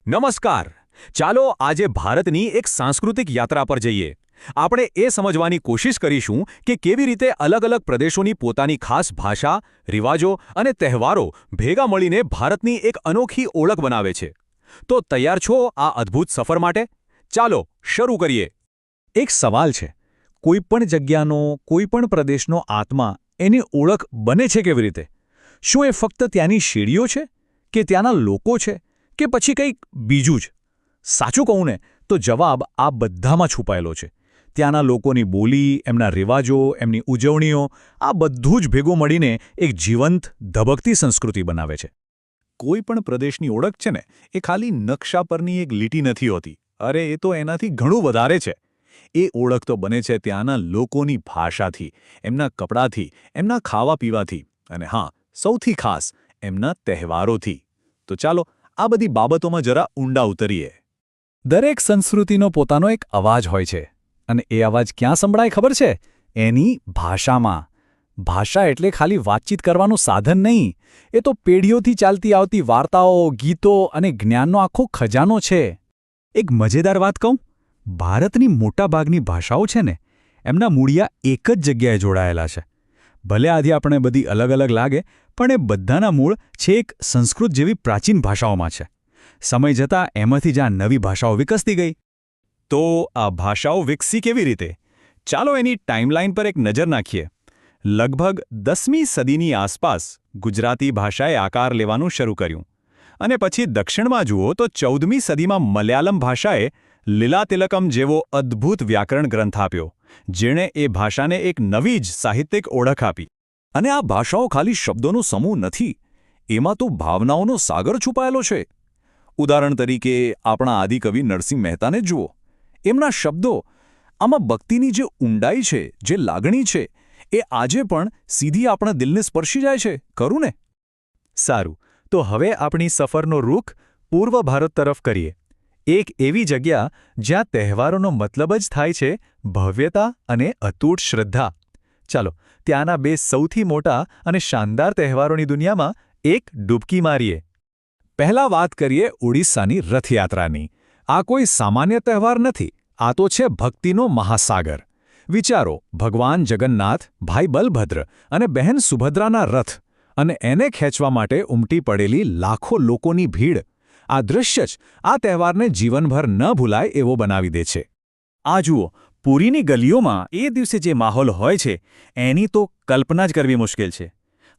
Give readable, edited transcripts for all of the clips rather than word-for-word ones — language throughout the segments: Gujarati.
નમસ્કાર. ચાલો આજે ભારતની એક સાંસ્કૃતિક યાત્રા પર જઈએ. આપણે એ સમજવાની કોશિશ કરીશું કે કેવી રીતે અલગ-અલગ પ્રદેશોની પોતાની ખાસ ભાષા, રિવાજો અને તહેવારો ભેગા મળીને ભારતની એક અનોખી ઓળખ બનાવે છે. તો તૈયાર છો આ અદ્ભુત સફર માટે? ચાલો શરૂ કરીએ. એક સવાલ છે, કોઈપણ જગ્યાનો, કોઈપણ પ્રદેશનો આત્મા, એની ઓળખ બને છે કેવી રીતે? શું એ ફક્ત ત્યાંની શેરીઓ છે? કે ત્યાંના લોકો છે? કે પછી કંઈક બીજું જ? સાચું કહું ને તો જવાબ આ બધામાં છુપાયેલો છે. ત્યાંના લોકોની બોલી, એમના રિવાજો, એમની ઉજવણીઓ, આ બધું જ ભેગું મળીને એક જીવંત, ધબકતી સંસ્કૃતિ બનાવે છે. કોઈ પણ પ્રદેશની ઓળખ છે ને, એ ખાલી નકશા પરની એક લીટી નથી હોતી. અરે એ તો એનાથી ઘણું વધારે છે. એ ઓળખ તો બને છે ત્યાંના લોકોની ભાષાથી, એમના કપડાથી, એમના ખાવા પીવાથી અને હા, સૌથી ખાસ એમના તહેવારોથી. તો ચાલો આ બધી બાબતોમાં જરા ઊંડા ઉતરીએ. દરેક સંસ્કૃતિનો પોતાનો એક અવાજ હોય છે. અને એ અવાજ ક્યાં સંભળાય ખબર છે? એની ભાષામાં. ભાષા એટલે ખાલી વાતચીત કરવાનું સાધન નહીં. એ તો પેઢીઓથી ચાલતી આવતી વાર્તાઓ, ગીતો અને જ્ઞાનનો આખો ખજાનો છે. એક મજેદાર વાત કહું? ભારતની મોટાભાગની ભાષાઓ છે ને, એમના મૂળિયા એક જ જગ્યાએ જોડાયેલા છે. ભલે આજે આપણે બધી અલગ અલગ લાગે, પણ એ બધાના મૂળ છેક સંસ્કૃત જેવી પ્રાચીન ભાષાઓમાં છે. સમય જતાં એમાંથી જ આ નવી ભાષાઓ વિકસતી ગઈ. તો આ ભાષાઓ વિકસી કેવી રીતે? ચાલો એની ટાઈમલાઈન પર એક નજર નાખીએ. લગભગ 10મી સદીની આસપાસ ગુજરાતી ભાષાએ આકાર લેવાનું શરૂ કર્યું. અને પછી દક્ષિણમાં જુઓ તો 14મી સદીમાં મલયાલમ ભાષાએ લીલાતિલકમ જેવો અદ્ભુત વ્યાકરણ ગ્રંથ આપ્યો, જેણે એ ભાષાને એક નવી જ સાહિત્યિક ઓળખ આપી. અને આ ભાષાઓ ખાલી શબ્દોનો સમૂહ નથી, એમાં તો ભાવનાઓનો સાગર છુપાયેલો છે. ઉદાહરણ તરીકે આપણા આદિકવિ નરસિંહ મહેતાને જુઓ. એમના શબ્દો, આમાં ભક્તિની જે ઊંડાઈ છે, જે લાગણી છે, એ આજે પણ સીધી આપણા દિલને સ્પર્શી જાય છે, ખરું ને? સારું, તો હવે આપણી સફરનો રૂખ પૂર્વ ભારત તરફ કરીએ. એક એવી જગ્યા જ્યાં તહેવારોનો મતલબ જ થાય છે ભવ્યતા અને અતૂટ શ્રદ્ધા. ચાલો ત્યાંના બે સૌથી મોટા અને શાનદાર તહેવારોની દુનિયામાં એક ડૂબકી મારીએ. પહેલા વાત કરીએ ઓડિશાની રથયાત્રાની. આ કોઈ સામાન્ય તહેવાર નથી, આ તો છે ભક્તિનો મહાસાગર. વિચારો, ભગવાન જગન્નાથ, ભાઈ બલભદ્ર અને બહેન સુભદ્રાના રથ, અને એને ખેંચવા માટે ઉમટી પડેલી લાખો લોકોની ભીડ. આ દૃશ્ય જ આ તહેવારને જીવનભર ન ભૂલાય એવો બનાવી દે છે. આ જુઓ, પુરીની ગલીઓમાં એ દિવસે જે માહોલ હોય છે, એની તો કલ્પના જ કરવી મુશ્કેલ છે.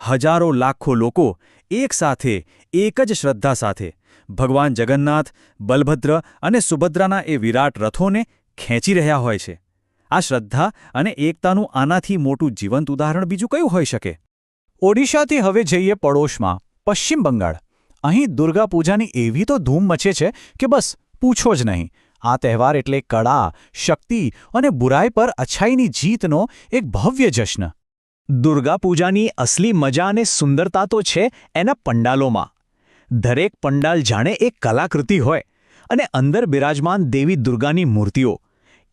હજારો લાખો લોકો એકસાથે, એક જ શ્રદ્ધા સાથે ભગવાન જગન્નાથ, બલભદ્ર અને સુભદ્રાના એ વિરાટ રથોને ખેંચી રહ્યા હોય છે. આ શ્રદ્ધા અને એકતાનું આનાથી મોટું જીવંત ઉદાહરણ બીજું કયું હોઈ શકે? ઓડિશાથી હવે જઈએ પડોશમાં, પશ્ચિમ બંગાળ. અહીં દુર્ગા પૂજાની એવી તો ધૂમ મચે છે કે બસ પૂછો જ નહીં. આ તહેવાર એટલે કળા, શક્તિ અને બુરાઈ પર અચ્છાઈની જીતનો એક ભવ્ય જશ્ન. દુર્ગા પૂજાની અસલી મજા અને સુંદરતા તો છે એના પંડાલોમાં. દરેક પંડાલ જાણે એક કલાકૃતિ હોય, અને અંદર બિરાજમાન દેવી દુર્ગાની મૂર્તિઓ.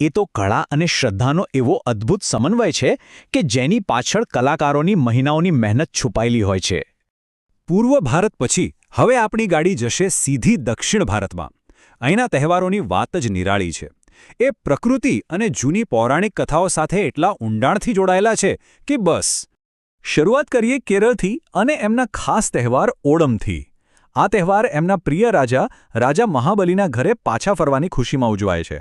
એ તો કળા અને શ્રદ્ધાનો એવો અદ્ભુત સમન્વય છે કે જેની પાછળ કલાકારોની મહિનાઓની મહેનત છુપાયેલી હોય છે. પૂર્વ ભારત પછી હવે આપણી ગાડી જશે સીધી દક્ષિણ ભારતમાં. અહીંના તહેવારોની વાત જ નિરાળી છે. એ પ્રકૃતિ અને જૂની પૌરાણિક કથાઓ સાથે એટલા ઊંડાણથી જોડાયેલા છે કે બસ. શરૂઆત કરીએ કેરળથી અને એમના ખાસ તહેવાર ઓણમથી. આ તહેવાર એમના પ્રિય રાજા મહાબલીના ઘરે પાછા ફરવાની ખુશીમાં ઉજવાય છે.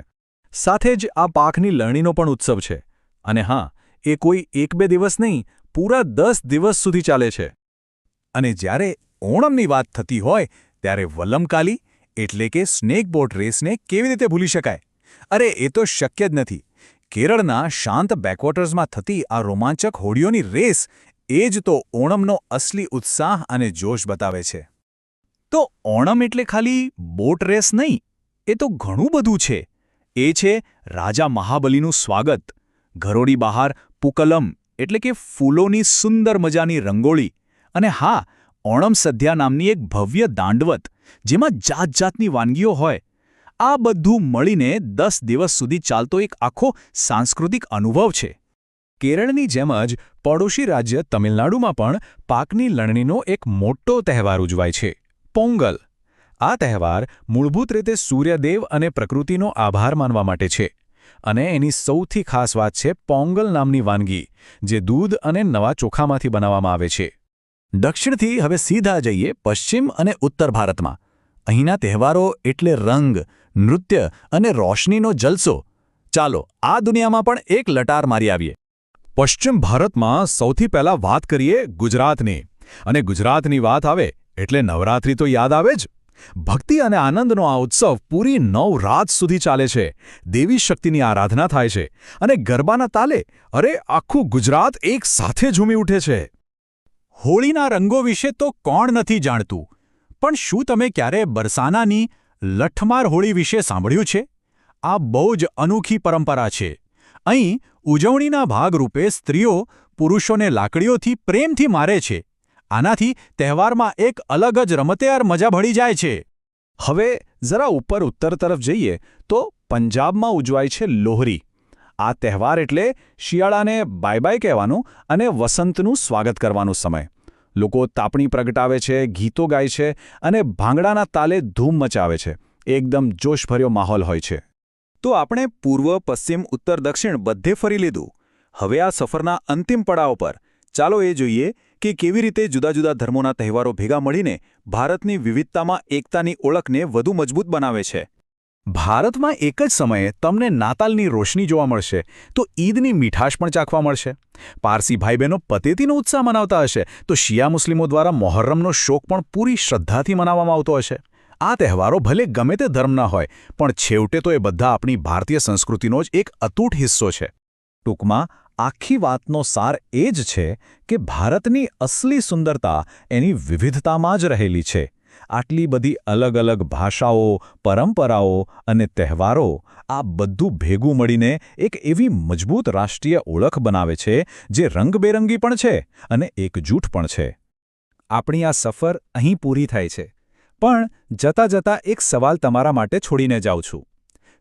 સાથે જ આ પાકની લણણીનો પણ ઉત્સવ છે. અને હા, એ કોઈ 1-2 દિવસ નહીં, પૂરા 10 દિવસ સુધી ચાલે છે. અને જ્યારે ઓણમની વાત થતી હોય ત્યારે વલ્લમકાલી એટલે કે સ્નેક બોટ રેસને કેવી રીતે ભૂલી શકાય? અરે એ તો શક્ય જ નથી. કેરળના શાંત બેકવોટર્સમાં થતી આ રોમાંચક હોડીઓની રેસ, એ જ તો ઓણમનો અસલી ઉત્સાહ અને જોશ બતાવે છે. તો ઓણમ એટલે ખાલી બોટ રેસ નહીં, એ તો ઘણું બધું છે. એ છે રાજા મહાબલીનું સ્વાગત, ઘરોડી બહાર પૂકલમ એટલે કે ફૂલોની સુંદર મજાની રંગોળી, અને હા, ઓણમ સદ્યા નામની એક ભવ્ય દાંડવત, જેમાં જાતજાતની વાનગીઓ હોય. આ બધું મળીને 10 દિવસ સુધી ચાલતો એક આખો સાંસ્કૃતિક અનુભવ છે. કેરળની જેમ જ પડોશી રાજ્ય તમિલનાડુમાં પણ પાકની લણણીનો એક મોટો તહેવાર ઉજવાય છે, પોંગલ. આ તહેવાર મૂળભૂત રીતે સૂર્યદેવ અને પ્રકૃતિનો આભાર માનવા માટે છે અને એની સૌથી ખાસ વાત છે પોંગલ નામની વાનગી જે દૂધ અને નવા ચોખામાંથી બનાવવામાં આવે છે. દક્ષિણથી હવે સીધા જઈએ પશ્ચિમ અને ઉત્તર ભારતમાં. અહીંના તહેવારો એટલે રંગ, નૃત્ય અને રોશનીનો જલસો. ચાલો આ દુનિયામાં પણ એક લટાર મારી આવીએ. પશ્ચિમ ભારતમાં સૌથી પહેલા વાત કરીએ ગુજરાતની. અને ગુજરાતની વાત આવે એટલે નવરાત્રિ તો યાદ આવે જ. ભક્તિ અને આનંદનો આ ઉત્સવ પૂરી 9 રાત સુધી ચાલે છે. દેવી શક્તિની આરાધના થાય છે અને ગરબાના તાલે આખું ગુજરાત એક સાથે ઝૂમી ઉઠે છે. હોળીના રંગો વિશે તો કોણ નથી જાણતું, પણ શું તમે ક્યારે બરસાનાની લઠમાર હોળી વિશે સાંભળ્યું છે? આ બહુ જ અનોખી પરંપરા છે. અહીં ઉજવણીના ભાગરૂપે સ્ત્રીઓ પુરુષોને લાકડીઓથી પ્રેમથી મારે છે. આનાથી તહેવારમાં એક અલગ જ રમતેયાર મજા ભળી જાય છે. હવે જરા ઉપર ઉત્તર તરફ જઈએ તો પંજાબમાં ઉજવાય છે લોહરી. આ તહેવાર એટલે શિયાળાને બાય બાય કહેવાનું અને વસંતનું સ્વાગત કરવાનો સમય. લોકો તાપણી પ્રગટાવે છે, ગીતો ગાય છે અને ભાંગડાના તાલે ધૂમ મચાવે છે. એકદમ જોશભર્યો માહોલ હોય છે. તો આપણે પૂર્વ, પશ્ચિમ, ઉત્તર, દક્ષિણ બધે ફરી લીધું. હવે આ સફરના અંતિમ પડાવ પર ચાલો એ જોઈએ કે કેવી રીતે જુદા જુદા ધર્મોના તહેવારો ભેગા મળીને ભારતની વિવિધતામાં એકતાની ઓળખને વધુ મજબૂત બનાવે છે. ભારતમાં એક જ સમયે તમને નાતાલની રોશની જોવા મળશે તો ઈદની મીઠાશ પણ ચાખવા મળશે. પારસી ભાઈ બહેનો પતેતીનો ઉત્સાહ મનાવતા હશે તો શિયા મુસ્લિમો દ્વારા મોહર્રમનો શોક પણ પૂરી શ્રદ્ધાથી મનાવવામાં આવતો હશે. આ તહેવારો ભલે ગમે તે ધર્મના હોય પણ છેવટે તો એ બધા આપણી ભારતીય સંસ્કૃતિનો જ એક અતૂટ હિસ્સો છે. ટૂંકમાં આખી વાતનો સાર એ જ છે કે ભારતની અસલી સુંદરતા એની વિવિધતામાં જ રહેલી છે. આટલી બધી અલગ અલગ ભાષાઓ, પરંપરાઓ અને તહેવારો આ બધું ભેગું મળીને એક એવી મજબૂત રાષ્ટ્રીય ઓળખ બનાવે છે જે રંગબેરંગી પણ છે અને એકજૂટ પણ છે. આપણી આ સફર અહીં પૂરી થાય છે. પણ જતાં જતાં એક સવાલ તમારા માટે છોડીને જાઉં છું.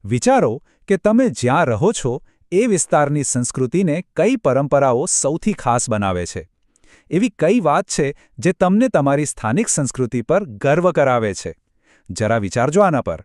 વિચારો કે તમે જ્યાં રહો છો એ વિસ્તારની સંસ્કૃતિને કઈ પરંપરાઓ સૌથી ખાસ બનાવે છે. એવી કઈ વાત છે જે તમને તમારી સ્થાનિક સંસ્કૃતિ પર ગર્વ કરાવે છે? જરા વિચારજો આના પર.